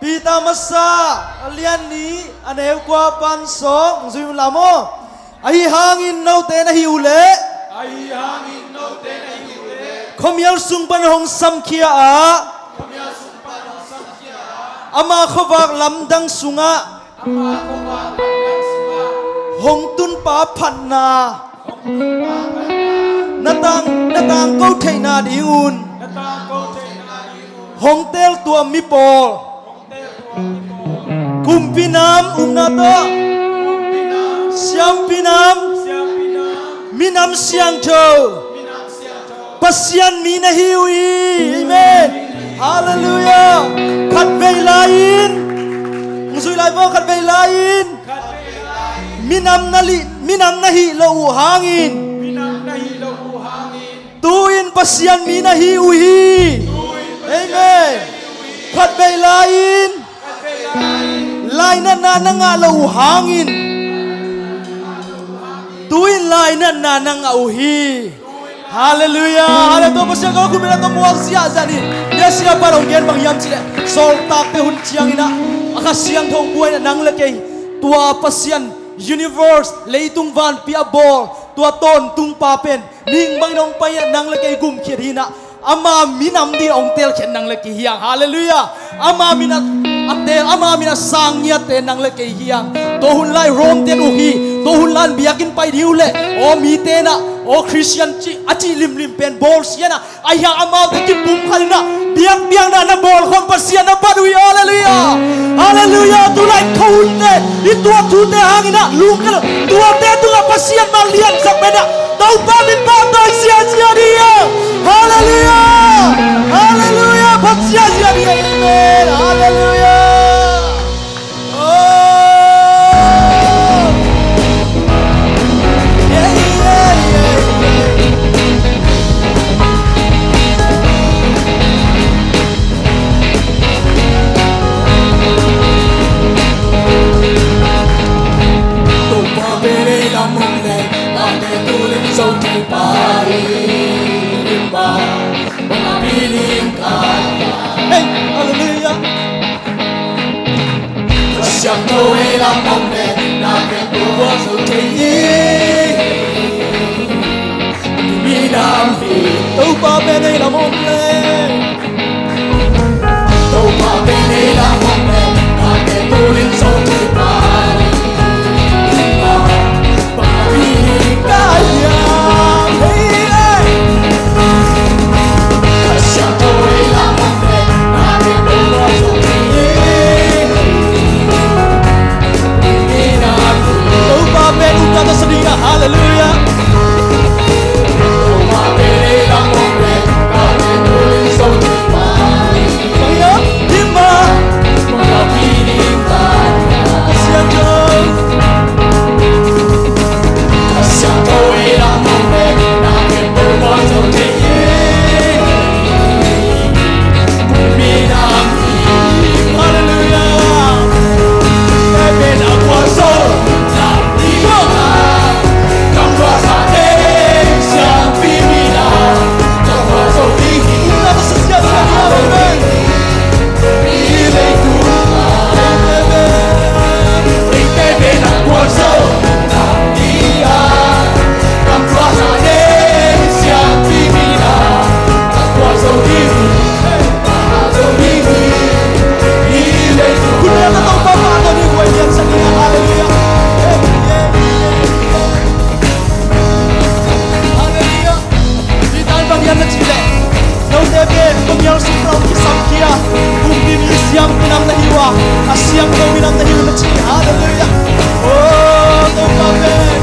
Pita masa alian ni aneu kwa pansong zui lamo ai hangin nau te na hiule khomial sung pan hong sam khia a ama khowak lamdang sunga hong tun pa phanna natang ko theina diun hong tel tua mi pol kumpinam umnato siam pinam minam siang cho pasian mina hiwi amen hallelujah khat vei lain ngusui lai vo khat vei lain minam nahi lo hangin tuin pasian mina hiwi amen khat vei lain lai na nga lo hangin tuin lai na nga uhi hallelujah hallelujah pasya ko kumila to muak sia zani dia sia parong gen bang yam chile sol tak te hun chiang ina aka siang thong buai na nang le ke tua pasian universe leitung van pia bol tua ton tung pa pen ning bang nong pa ya nang le ke gum khiat hina ama minam di ong tel khen nang le ke hiang hallelujah ama minat atel ama mina sangnya te nang le ke hiang to hun lai rom te uhi to hun lan biakin pai diule o mi te na o Christian chi achi lim pen bol siana ayha ama te ki pum khalina biang na bol khom pasiana padui hallelujah hallelujah tu lai thun te I tua tu te hangina lungkal tua te tu pasian malian sapeda tau pa min pa doi sia dia hallelujah hallelujah pasia sia dia amen hallelujah Siang tôi làm mong để là việc của sự tình đi nam thì tàu pa bên đây là mong lên tàu pa bên đây là mong để là việc tôi lên sâu thì phải và vì cái siang tôi làm mong để là việc của sự tình Amen udah sedih haleluya Siang kau minam tadi macam haleluya oh Tuhan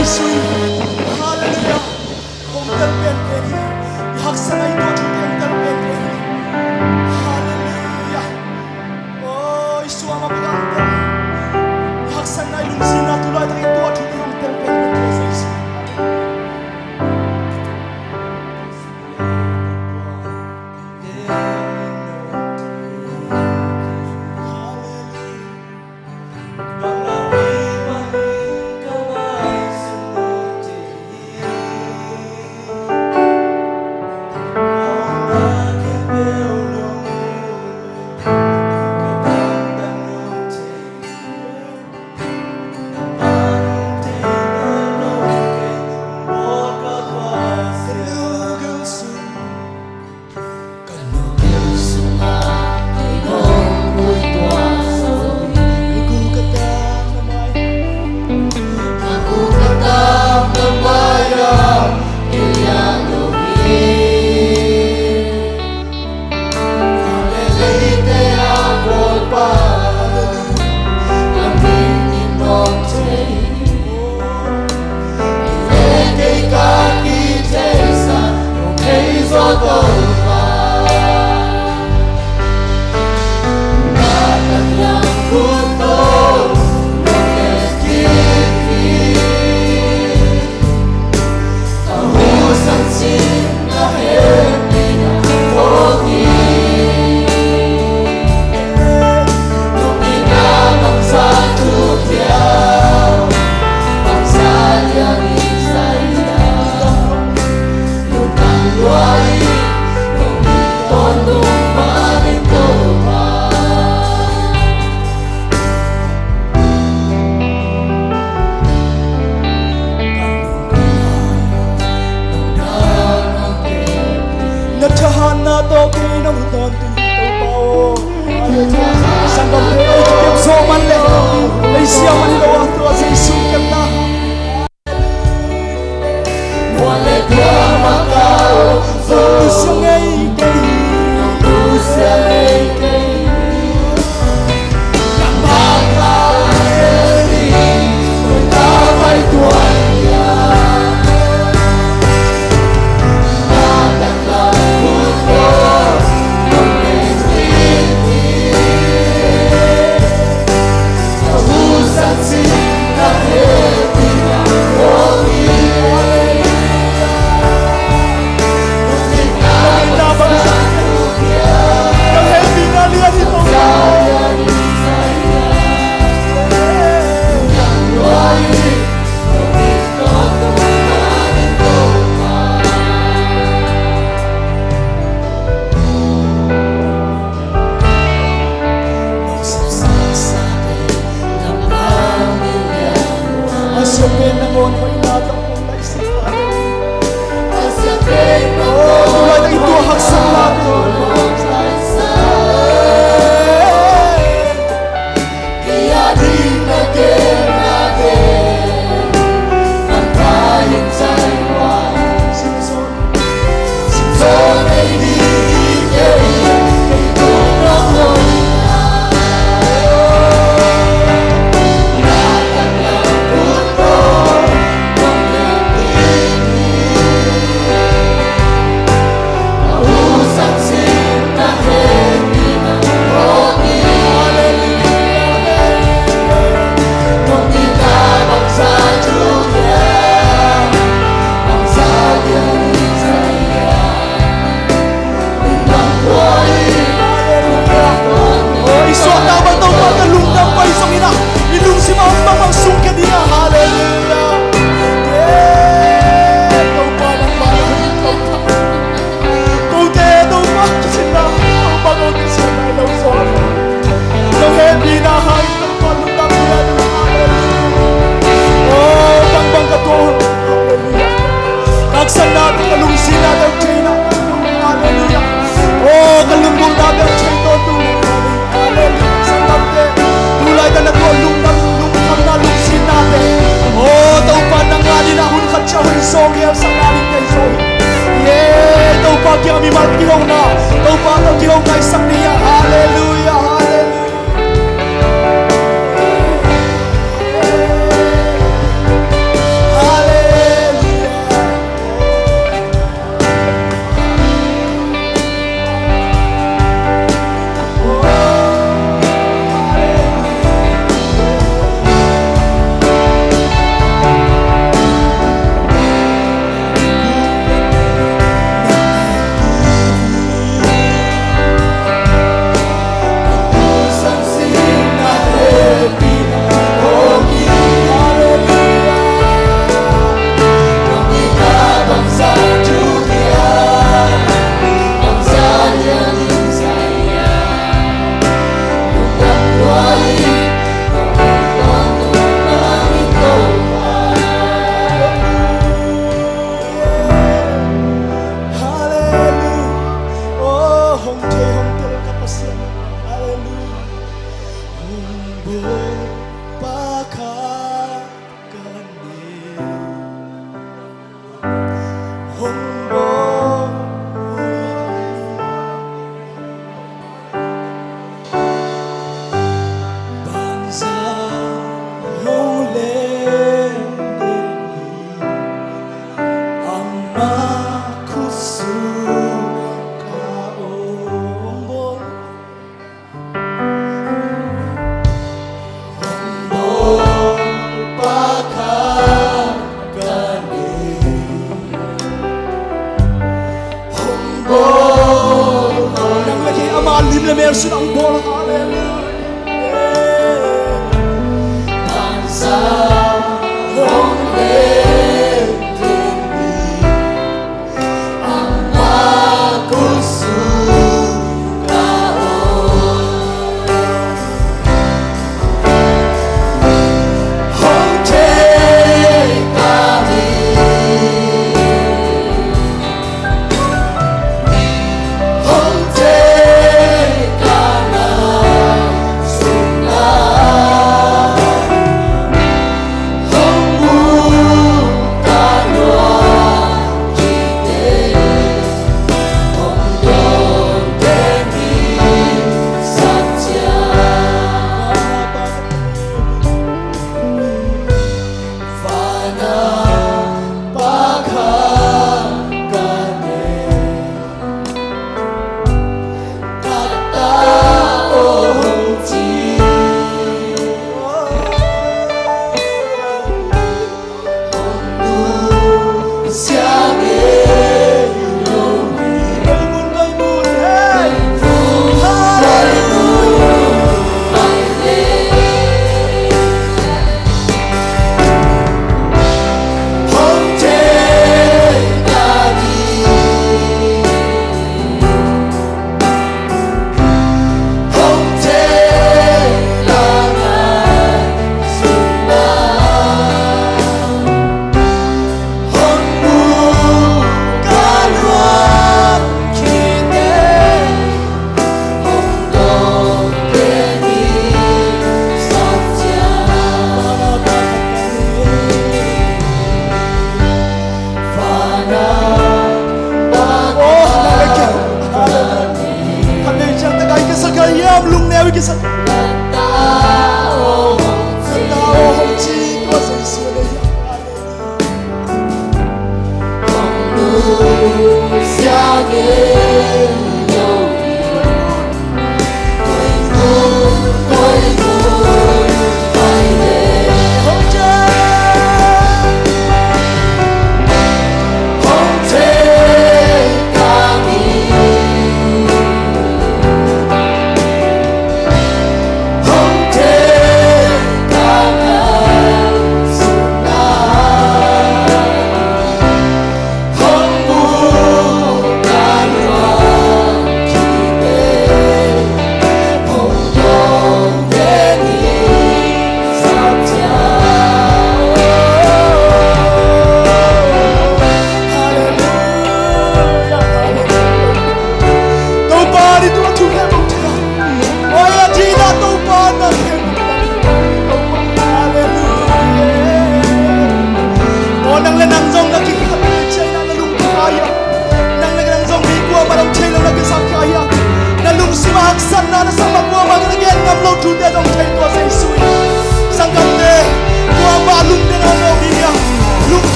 Isui. Hallelujah. Kung talpen keni. Ihaksan ay ito ang talpen keni. Hallelujah. Oh, Isu ang mapagkakita. Ihaksan na ilungsin na tulad ang ito at ito ang talpen keni sa Isu. Hồng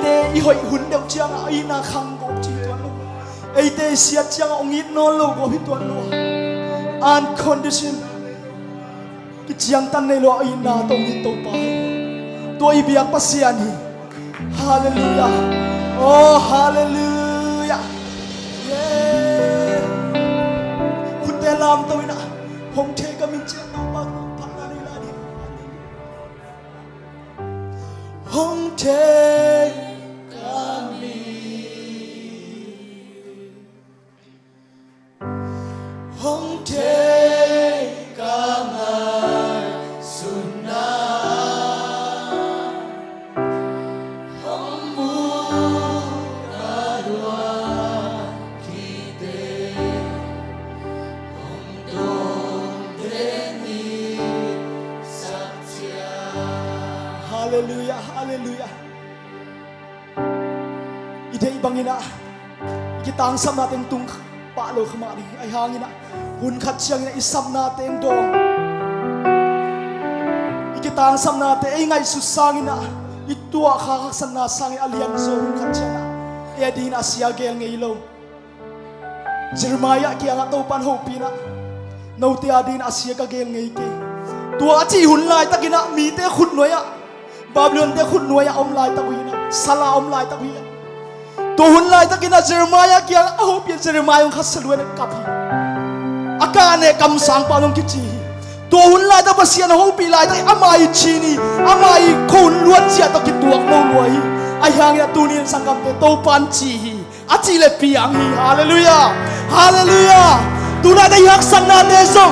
te I hoi hun deu chiang ai na khang go chi tuan lo te sia chiang ong it no lo go hi tuan lo uncondition ki chiang tan nei lo ai na tong ni to pa to I biak pasian hi hallelujah oh hallelujah yeah kun te lam to ina hong the ka min che no pa pa na ni la ni hong the kami hong the kamai sunna hong mu kadua kite hong dong deni satya hallelujah hallelujah ide ibangina ikitang sam natin tung palo kemari ay hangina hun khat siang ina isam natin dong ikitang sam natin ay ngay susangina itua kakaksan na sangi alian so hun khat siang na edin asya gel ngaylo Jeremiah kia nga taupan hopi na nauti adin asya ka gel ngay ke tua chi hun lai takina mi te khut noya Babylon te khut noya om lai takuina sala om lai takuina to hun lai takina Jeremiah kia hopi Jeremiah yung kasaluan kapi akane kam sang pa nong kichi to hun lai ta pasian hopi lai ta amai chini amai khun luan sia to kituak no loi ai hang ya tunin sangkap te to pan chi achi le piang hi hallelujah hallelujah tuna dai hak san na te so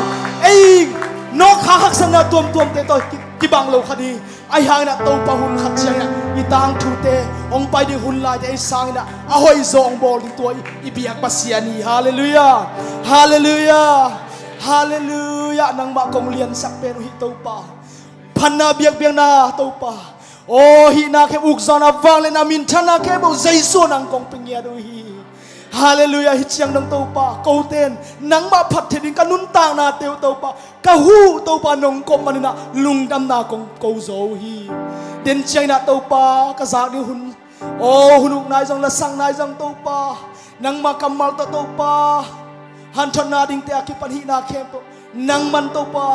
ei no kha hak san na tuam tuam te to kibang lo khadi ai hang na to pa hun khat siang na itang thu te ong pai di hun lai te sang na ahoi zong bol di toi ibiak pasian hi hallelujah hallelujah hallelujah nang ma kong lian sak pero hi to pa phanna biak biak na to pa oh hi na ke uk zona wang le na min thana ke bo jaisu nang kong pingya do hi hallelujah hi chiang nang to pa ko ten nang ma phat theding kanun ta na teu to pa ka hu to pa nong kom manina lungdam na kong ko zo hi den chiang na to pa ka za di hun oh hunuk nai jong la sang nai jong to pa nang ma kamal to pa han thon na ding te akipan hi na khem to nang man to pa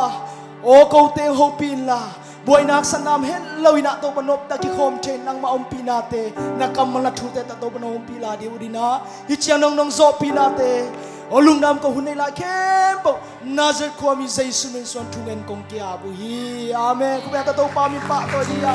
o ko te ho pin la boy nak sanam hen lawina to panop ta ki khom chen nang ma om pinate na kamal na thu te ta to panom pila di udina hi chiang nong nong zo pinate o lung nam ko hunai la khem po nazar ko mi jaisu men son thungen kong kya bu hi amen ku ta to pa mi pa to dia